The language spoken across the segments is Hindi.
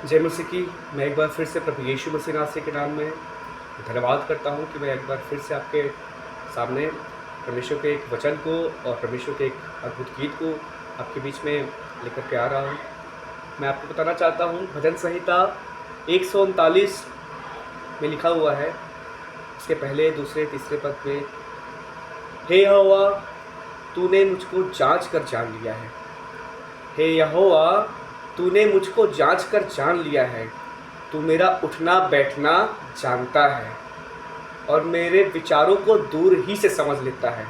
जय मसीह की। मैं एक बार फिर से प्रभु यीशु मसीह नासरी के नाम में धन्यवाद करता हूं कि मैं एक बार फिर से आपके सामने परमेश्वर के एक वचन को और परमेश्वर के एक अद्भुत गीत को आपके बीच में लेकर के आ रहा हूं। मैं आपको बताना चाहता हूं, भजन संहिता 139 में लिखा हुआ है, इसके पहले दूसरे तीसरे पद में, हे यहोवा तूने मुझको जांच कर जान लिया है। हे यहोवा तूने मुझको जांच कर जान लिया है। तू मेरा उठना बैठना जानता है और मेरे विचारों को दूर ही से समझ लेता है।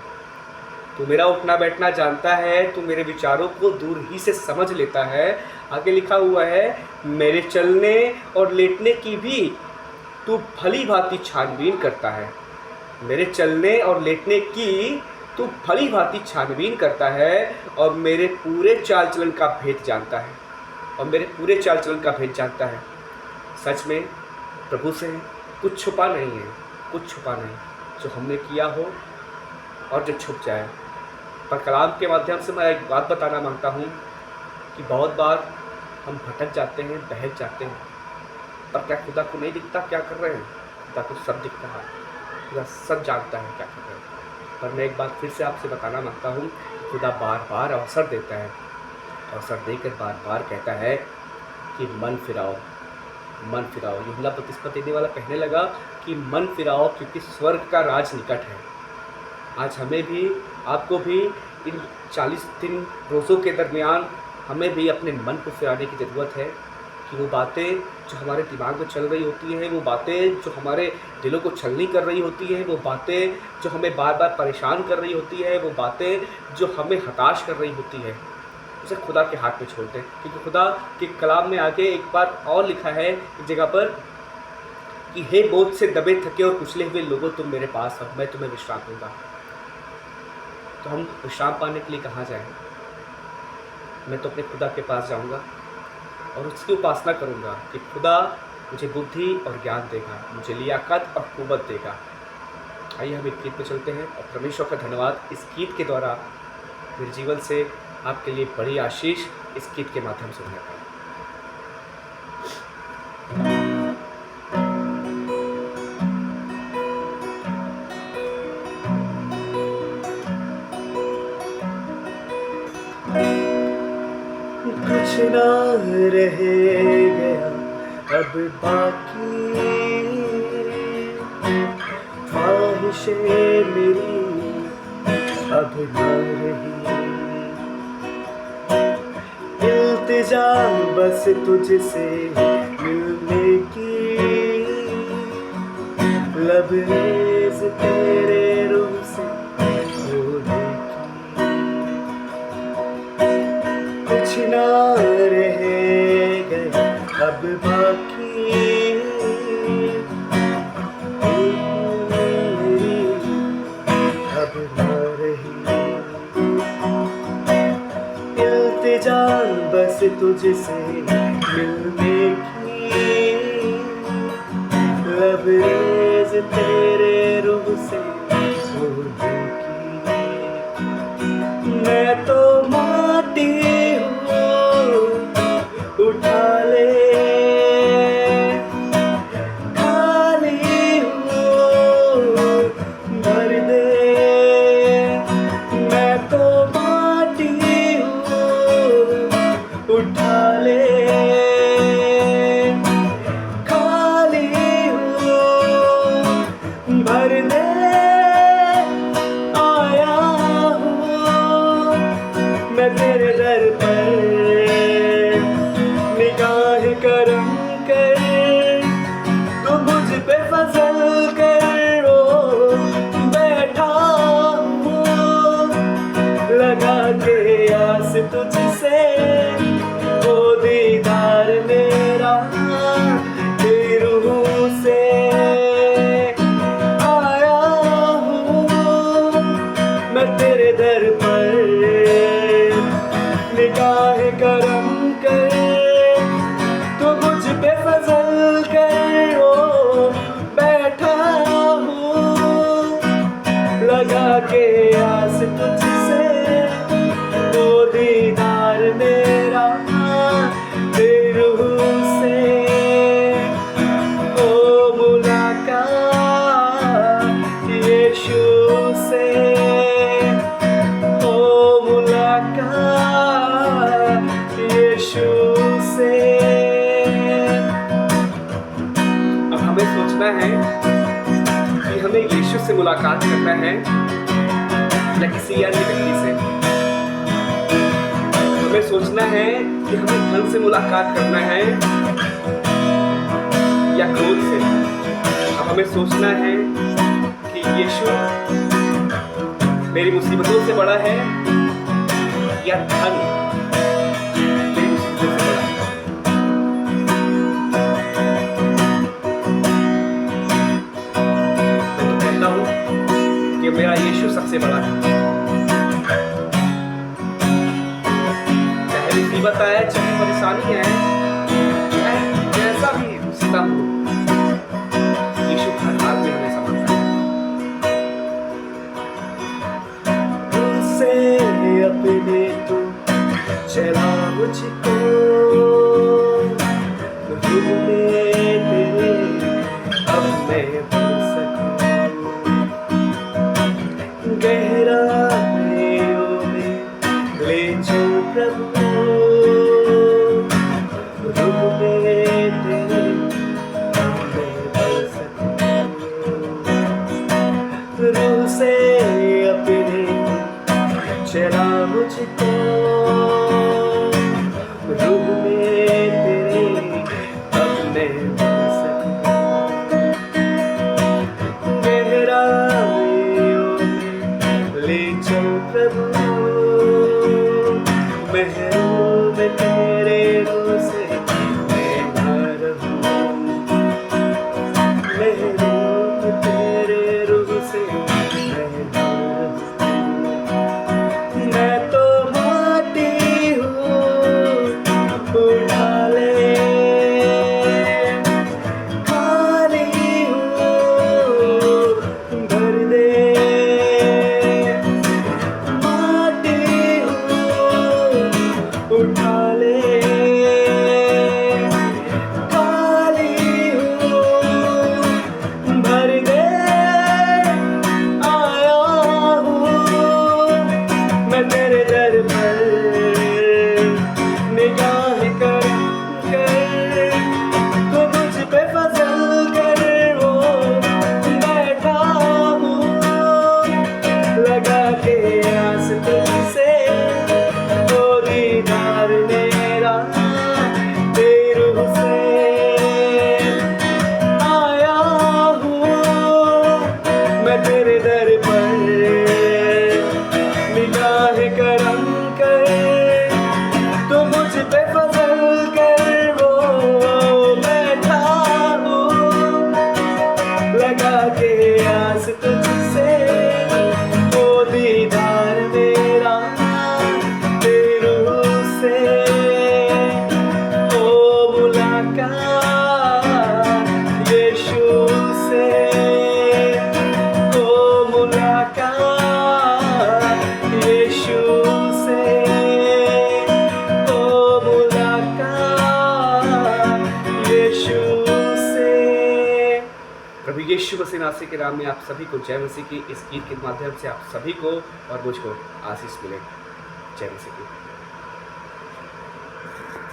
तू मेरा उठना बैठना जानता है, तू मेरे विचारों को दूर ही से समझ लेता है। आगे लिखा हुआ है, मेरे चलने और लेटने की भी तू भली भांति छानबीन करता है। मेरे चलने और लेटने की तू भली भांति छानबीन करता है और मेरे पूरे चाल चलन का भेद जानता है। सच में प्रभु से कुछ छुपा नहीं है, कुछ छुपा नहीं, जो हमने किया हो और जो छुप जाए। पर कलाम के माध्यम से मैं एक बात बताना मांगता हूँ कि बहुत बार हम भटक जाते हैं, बहक जाते हैं, पर क्या खुदा को नहीं दिखता क्या कर रहे हैं? खुदा को सब दिखता है, खुदा सब जानता है क्या कर रहे हैं। पर मैं एक बात फिर से आपसे बताना मांगता हूँ, खुदा बार बार अवसर देता है, अवसर देकर बार बार कहता है कि मन फिराओ, मन फिराओ। यूहन्ना बपतिस्मा देने वाला कहने लगा कि मन फिराओ क्योंकि स्वर्ग का राज निकट है। आज हमें भी, आपको भी इन 40 दिन रोज़ों के दरमियान हमें भी अपने मन को फिराने की ज़रूरत है कि वो बातें जो हमारे दिमाग में चल रही होती हैं, वो बातें जो हमारे दिलों को छलनी कर रही होती हैं, वो बातें जो हमें बार बार परेशान कर रही होती है, वो बातें जो हमें हताश कर रही होती है, उसे खुदा के हाथ में छोड़ दें। क्योंकि खुदा के कलाम में आगे एक बार और लिखा है एक जगह पर कि हे बोझ से दबे थके और कुचले हुए लोगों, तुम मेरे पास आओ, मैं तुम्हें विश्राम दूंगा। तो हम विश्राम पाने के लिए कहाँ जाएं? मैं तो अपने खुदा के पास जाऊंगा और उसकी उपासना करूंगा कि खुदा मुझे बुद्धि और ज्ञान देगा, मुझे लियाकत और कुव्वत देगा। आइए हम एक गीत पे चलते हैं और परमेश्वर का धन्यवाद इस गीत के द्वारा मेरे जीवन से आपके लिए बड़ी आशीष इस गीत के माध्यम से होने पाए। कुछ ना रह गया अब बाकी, ख्वाहिशें मेरी अब न रही, इल्तिजा बस तुझसे मिलने की, लबरेज तेरे रूह से होने की। कुछ ना रह गया अब बाकी, मेरी अब न रही, इल्तिजा बस तुझसे मिलने की, लबरेज तेरे रूह से होने की। मैं तो माटी हूँ, उठा ले, खाली हूँ, भर दे। मैं तो माटी हूँ, उठा ले, खाली हूँ, भर दे। आया हूँ मैं तेरे दर से। अब हमें सोचना है कि हमें यीशु से मुलाकात करना है या किसी अन्य व्यक्ति से। हमें सोचना है कि हमें धन से मुलाकात करना है या क्रोध से। अब हमें सोचना है कि यीशु मेरी मुसीबतों से बड़ा है या धन मेरी मुसीबतों से बड़ा है। मैं तो कहता हूं कि मेरा यीशु सबसे बड़ा है। चाहे मुसीबत आए, चाहे परेशानी है, चाहे जैसा भी सितम हो, यीशु हर हाल में हमें समझता है। तुझसे अपने तू चला मुझको, रूह में तेरे अब मैं भर सकूं। गहराइयों में ले चल प्रभु, रूह में तेरे अब मैं भर सकूं। रूह से अपने चला मुझको, रूह में तेरे अब मैं भर सकूं। गहराइयों में ले चल प्रभु, महरों में तेरे रूह से मैं भर हूँ। महरों में तेरे रूह से मैं भर हूँ। मैं तो माटी हूँ, उठा ले। खाली हूँ, भर दे। माटी हूँ, उठा ले। खाली हूँ, भर दे। आया हूँ मैं तेरे दर पर, निगाह कर कर तो मुझ पे फजल कर। वो बैठा हूँ लगा के आस तुझसे, ओ दीदार मेरा तेरे रूह से। आया हूँ मैं तेरे दर पर, निगाह करम कर तो मुझ पे फजल कर। वो बैठा हूँ लगा के आस तुझसे, ओ दीदार मेरा तेरे रूह से। ओ मुलाकात यीशु से, ओ मुलाकात यीशु से, ओ मुलाकात यीशु से। प्रभु यीशु मसीह नासरी के नाम में आप सभी को जय मसीह की इस गीत के माध्यम से आप सभी को और मुझको आशीष मिले। जय मसीह की।